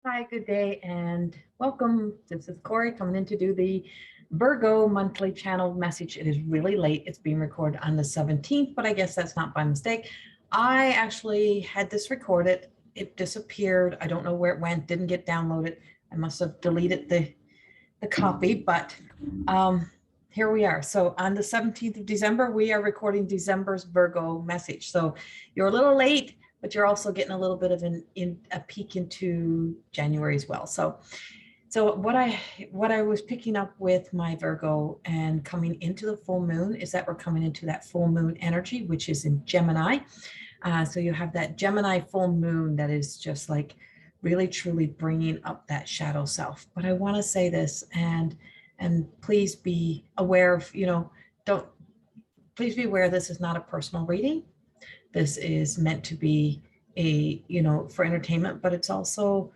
Hi, good day, and welcome. This is Corrie coming in to do the Virgo monthly channel message. It is really late. It's being recorded on the 17th, but I guess that's not by mistake. I actually had this recorded. It disappeared. I don't know where it went, didn't get downloaded. I must have deleted the copy, but here we are. So on the 17th of December, we are recording December's Virgo message. So you're a little late, but you're also getting a little bit of a peek into January as well. So what I was picking up with my Virgo and coming into the full moon is that we're coming into that full moon energy, which is in Gemini. So you have that Gemini full moon that is just like really truly bringing up that shadow self. But I want to say this, and please be aware of, don't please be aware this is not a personal reading. This is meant to be for entertainment, but it's also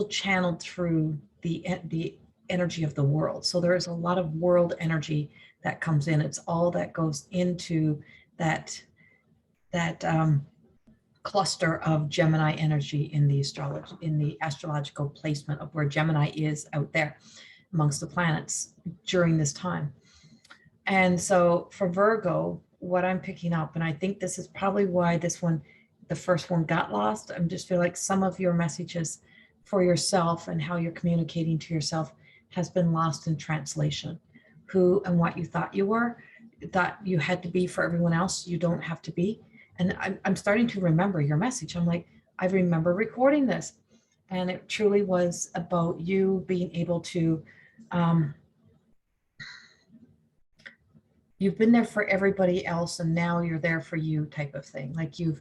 channeled through the energy of the world. So there is a lot of world energy that comes in. It's all that goes into that cluster of Gemini energy in the astrological placement of where Gemini is out there amongst the planets during this time. And so for Virgo, what I'm picking up, and I think this is probably why the first one got lost. I just feel like some of your messages for yourself and how you're communicating to yourself has been lost in translation. Who and what you thought you had to be for everyone else, you don't have to be. And I'm starting to remember your message. I'm like, I remember recording this. And it truly was about you being able to, you've been there for everybody else and now you're there for you type of thing. Like you've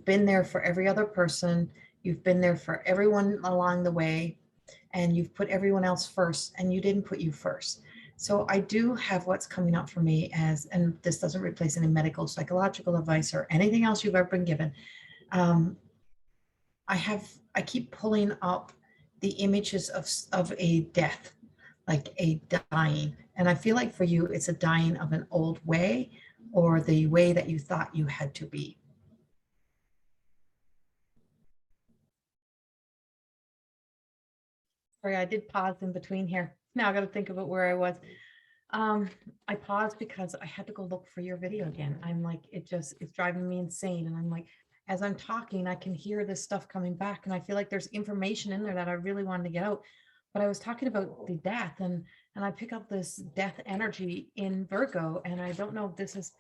been there for every other person. You've been there for everyone along the way, and you've put everyone else first and you didn't put you first. So I do have what's coming up for me and this doesn't replace any medical, psychological advice or anything else you've ever been given. Um, I keep pulling up the images of a death, like a dying. And I feel like for you, it's a dying of an old way or the way that you thought you had to be. Sorry, I did pause in between here. Now I got to think about where I was. Um, I paused because I had to go look for your video again. I'm like, it's driving me insane. And I'm like, as I'm talking, I can hear this stuff coming back. And I feel like there's information in there that I really wanted to get out. But I was talking about the death and I pick up this death energy in Virgo. And I don't know if this is,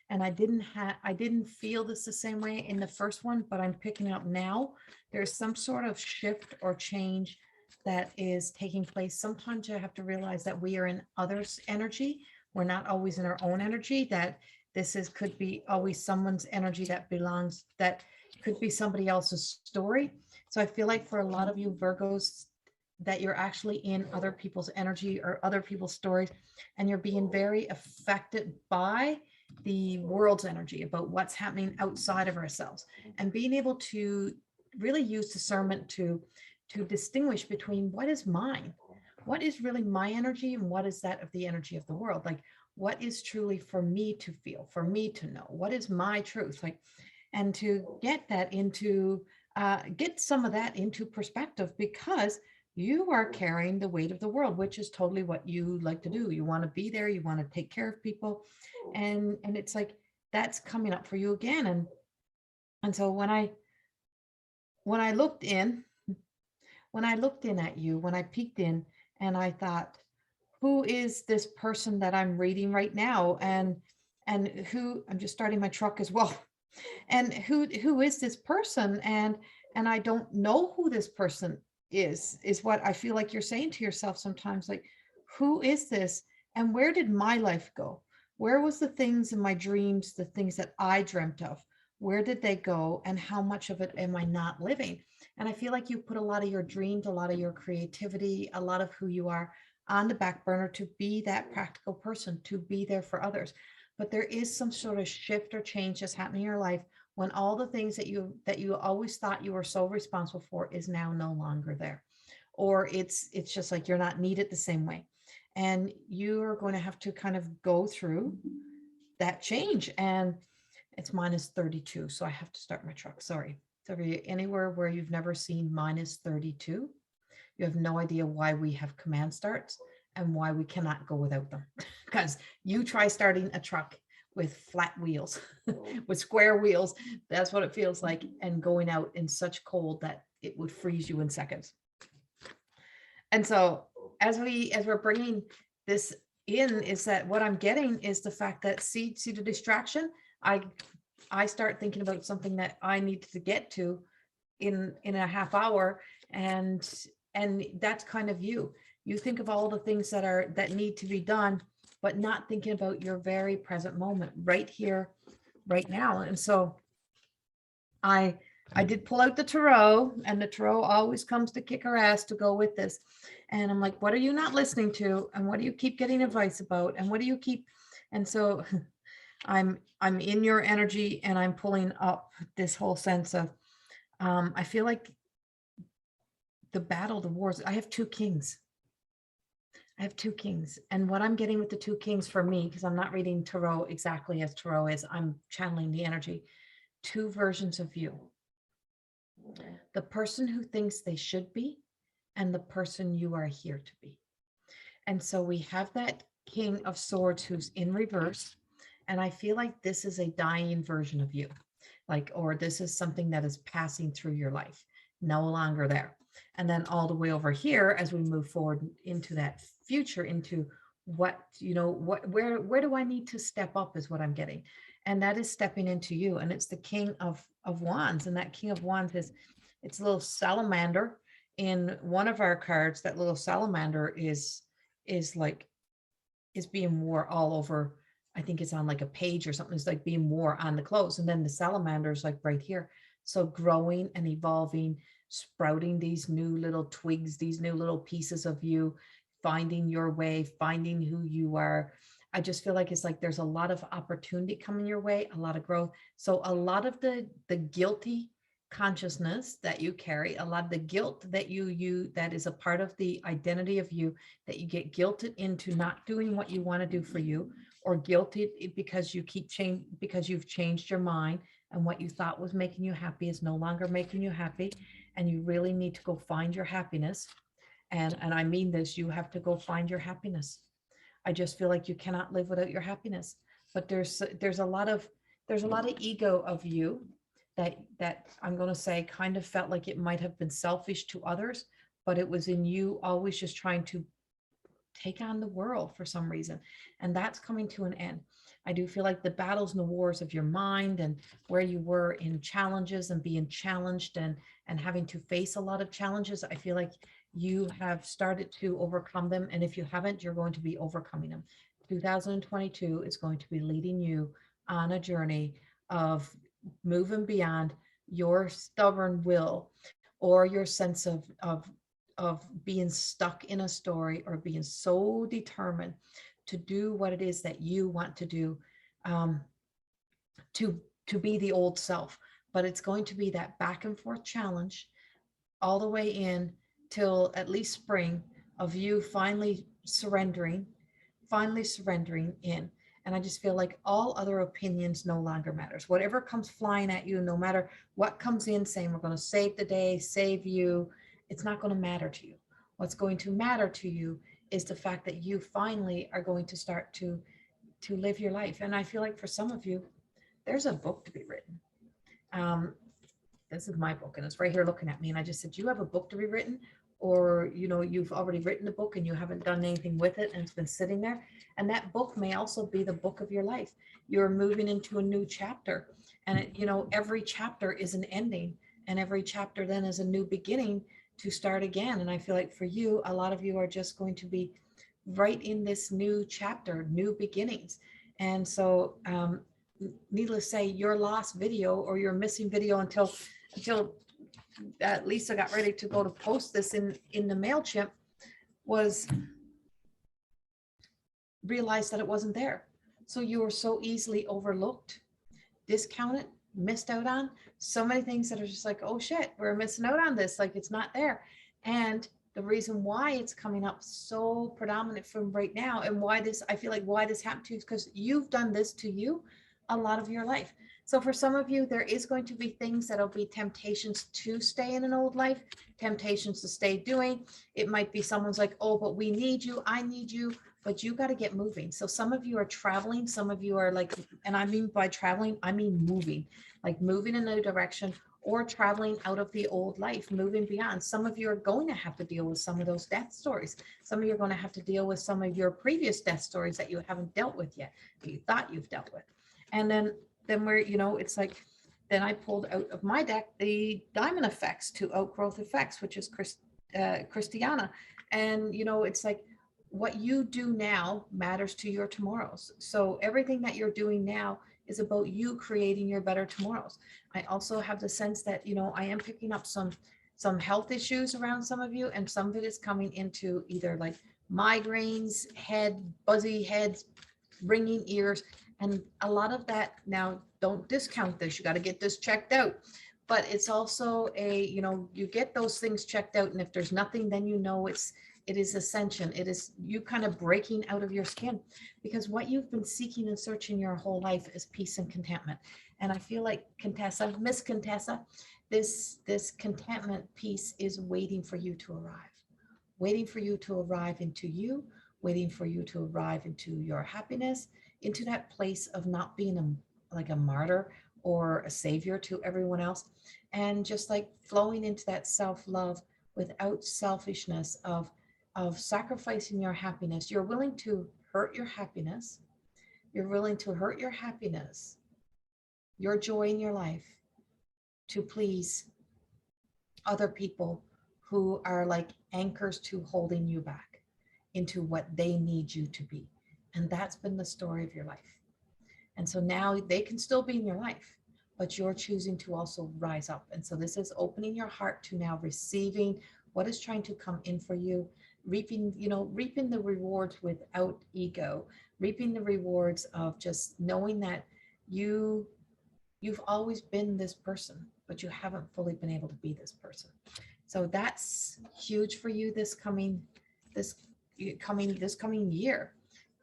and I didn't feel this the same way in the first one, but I'm picking up now. There's some sort of shift or change that is taking place. Sometimes you have to realize that we are in others' energy. We're not always in our own energy, that could be always someone's energy that could be somebody else's story. So I feel like for a lot of you Virgos, that you're actually in other people's energy or other people's stories, and you're being very affected by the world's energy about what's happening outside of ourselves, and being able to really use discernment to distinguish between what is mine, what is really my energy, and what is that of the energy of the world. Like, what is truly for me to feel, for me to know, what is my truth, like, and to get some of that into perspective, because you are carrying the weight of the world, which is totally what you like to do. You want to be there, you want to take care of people, and it's like that's coming up for you again. And so when I looked in at you, when I peeked in, and I thought, who is this person that I'm reading right now? And who, I'm just starting my truck as well. And who is this person? And I don't know who this person is what I feel like you're saying to yourself sometimes, like, who is this? And where did my life go? Where was the things in my dreams, the things that I dreamt of? Where did they go? And how much of it am I not living? And I feel like you put a lot of your dreams, a lot of your creativity, a lot of who you are on the back burner to be that practical person, to be there for others. But there is some sort of shift or change that's happening in your life when all the things that you always thought you were so responsible for is now no longer there, or it's just like you're not needed the same way, and you are going to have to kind of go through that change. And it's minus 32, so I have to start my truck, sorry. So if you're anywhere where you've never seen -32, you have no idea why we have command starts and why we cannot go without them. Because you try starting a truck with flat wheels, with square wheels, that's what it feels like, and going out in such cold that it would freeze you in seconds. And so as we're bringing this in, is that what I'm getting is the fact that see the distraction. I start thinking about something that I need to get to in a half hour, and that's kind of you. You think of all the things that need to be done, but not thinking about your very present moment right here, right now. And so I did pull out the tarot, and the tarot always comes to kick our ass to go with this. And I'm like, what are you not listening to? And what do you keep getting advice about? And what do you keep? And so I'm in your energy, and I'm pulling up this whole sense of, I feel like the battle, the wars, I have two kings. I have two kings. And what I'm getting with the two kings for me, because I'm not reading tarot exactly as tarot is, I'm channeling the energy, two versions of you. The person who thinks they should be, and the person you are here to be. And so we have that King of Swords who's in reverse. And I feel like this is a dying version of you. Like, or this is something that is passing through your life, no longer there. And then all the way over here, as we move forward into that future, into what, where do I need to step up is what I'm getting. And that is stepping into you. And it's the King of Wands. And that King of Wands it's a little salamander in one of our cards. That little salamander is being wore all over. I think it's on like a page or something. It's like being wore on the clothes. And then the salamander is like right here. So growing and evolving, sprouting these new little twigs, these new little pieces of you, finding your way, finding who you are. I just feel like it's like there's a lot of opportunity coming your way, a lot of growth. So a lot of the guilty consciousness that you carry, a lot of the guilt that you that is a part of the identity of you, that you get guilted into not doing what you want to do for you, or guilted because you keep because you've changed your mind, and what you thought was making you happy is no longer making you happy, and you really need to go find your happiness. And I mean this, you have to go find your happiness. I just feel like you cannot live without your happiness. But there's a lot of ego of you that I'm going to say kind of felt like it might have been selfish to others, but it was in you always just trying to take on the world for some reason. And that's coming to an end. I do feel like the battles and the wars of your mind, and where you were in challenges and being challenged and having to face a lot of challenges, I feel like you have started to overcome them. And if you haven't, you're going to be overcoming them. 2022 is going to be leading you on a journey of moving beyond your stubborn will, or your sense of being stuck in a story, or being so determined to do what it is that you want to do, to be the old self. But it's going to be that back and forth challenge all the way in till at least spring, of you finally surrendering in. And I just feel like all other opinions no longer matters. Whatever comes flying at you, no matter what comes in saying we're going to save the day, save you, it's not going to matter to you. What's going to matter to you is the fact that you finally are going to start to live your life. And I feel like for some of you, there's a book to be written. This is my book, and it's right here looking at me. And I just said, you have a book to be written, or, you've already written the book and you haven't done anything with it, and it's been sitting there. And that book may also be the book of your life. You're moving into a new chapter, and every chapter is an ending, and every chapter then is a new beginning to start again. And I feel like for you, a lot of you are just going to be right in this new chapter, new beginnings. And so, needless to say, your lost video, or your missing video until Lisa got ready to go to post this in the MailChimp, was realized that it wasn't there. So you were so easily overlooked, discounted, missed out on so many things that are just like, oh shit, we're missing out on this. Like, it's not there. And the reason why it's coming up so predominant from right now, and why this, I feel like why this happened to you, is because you've done this to you a lot of your life. So for some of you, there is going to be things that'll be temptations to stay in an old life, temptations to stay doing. It might be someone's like, oh, but we need you, I need you, but you got to get moving. So some of you are traveling, some of you are like, and I mean by traveling, I mean moving, like moving in a new direction or traveling out of the old life, moving beyond. Some of you are going to have to deal with some of those death stories. Some of you are going to have to deal with some of your previous death stories that you haven't dealt with yet, that you thought you've dealt with. And then we're, it's like, then I pulled out of my deck the diamond effects to outgrowth effects, which is Christiana. And, it's like what you do now matters to your tomorrows. So everything that you're doing now is about you creating your better tomorrows. I also have the sense that, I am picking up some health issues around some of you, and some of it is coming into either like migraines, buzzy heads, ringing ears. And a lot of that, now don't discount this, you got to get this checked out. But it's also you get those things checked out, and if there's nothing, then it is ascension. It is you kind of breaking out of your skin, because what you've been seeking and searching your whole life is peace and contentment. And I feel like Miss Contessa, this contentment piece is waiting for you to arrive, waiting for you to arrive into you, waiting for you to arrive into your happiness, into that place of not being like a martyr or a savior to everyone else, and just like flowing into that self-love without selfishness of sacrificing your happiness. You're willing to hurt your happiness. You're willing to hurt your happiness, your joy in your life, to please other people who are like anchors to holding you back into what they need you to be. And that's been the story of your life. And so now they can still be in your life, but you're choosing to also rise up. And so this is opening your heart to now receiving what is trying to come in for you, reaping the rewards without ego, reaping the rewards of just knowing that you've always been this person, but you haven't fully been able to be this person. So that's huge for you this coming year,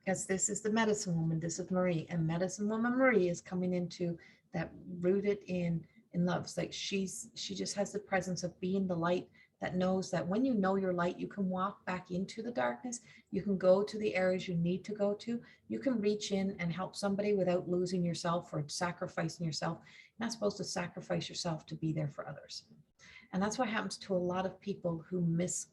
because this is the medicine woman, this is Marie, and medicine woman Marie is coming into that rooted in love. It's like she just has the presence of being the light that knows that when you know your light, you can walk back into the darkness. You can go to the areas you need to go to. You can reach in and help somebody without losing yourself or sacrificing yourself. You're not supposed to sacrifice yourself to be there for others. And that's what happens to a lot of people who mix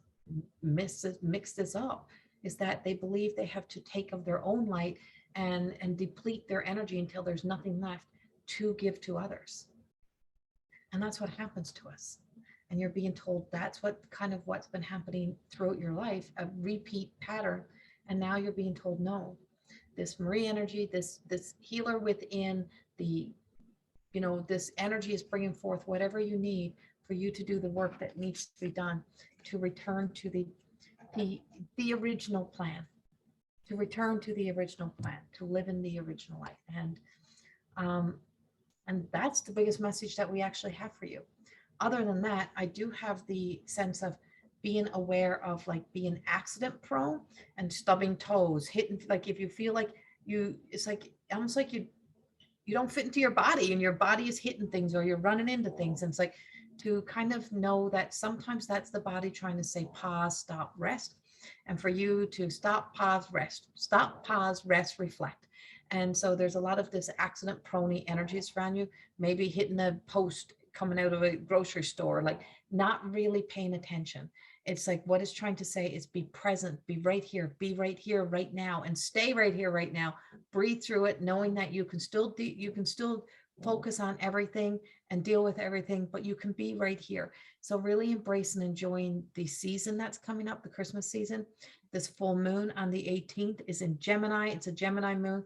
this up, is that they believe they have to take of their own light and deplete their energy until there's nothing left to give to others. And that's what happens to us. And you're being told that's what's been happening throughout your life, a repeat pattern. And now you're being told, no, this Marie energy, this healer within this energy is bringing forth whatever you need for you to do the work that needs to be done to return to the original plan, to return to the original plan, to live in the original life. And that's the biggest message that we actually have for you. Other than that, I do have the sense of being aware of like being accident prone and stubbing toes, hitting, like if you feel like it's like almost like you don't fit into your body and your body is hitting things or you're running into things. And it's like to kind of know that sometimes that's the body trying to say pause, stop, rest. And for you to stop, pause, rest, reflect. And so there's a lot of this accident prone energies around you, maybe hitting a post coming out of a grocery store, like not really paying attention. It's like what it's trying to say is be present, be right here right now, and stay right here right now. Breathe through it, knowing that you can still focus on everything and deal with everything, but you can be right here. So really embrace and enjoying the season that's coming up, the Christmas season. This full moon on the 18th is in Gemini. It's a Gemini moon.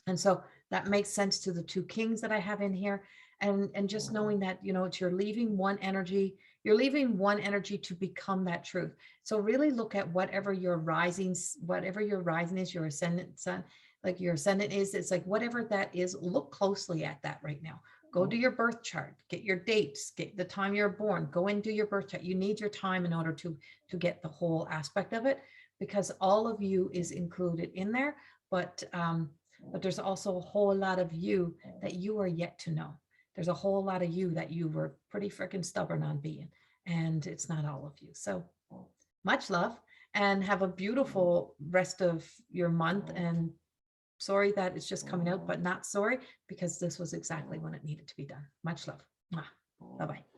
And so that makes sense to the two kings that I have in here. And just knowing that, you're leaving one energy to become that truth. So really look at whatever your rising is, your ascendant sun, like your ascendant is, it's like whatever that is, look closely at that right now. Go to your birth chart, get your dates, get the time you're born, go and do your birth chart. You need your time in order to get the whole aspect of it, because all of you is included in there. But but there's also a whole lot of you that you are yet to know. There's a whole lot of you that you were pretty freaking stubborn on being, and it's not all of you. So much love, and have a beautiful rest of your month. And sorry that it's just coming out, but not sorry, because this was exactly when it needed to be done. Much love. Bye bye.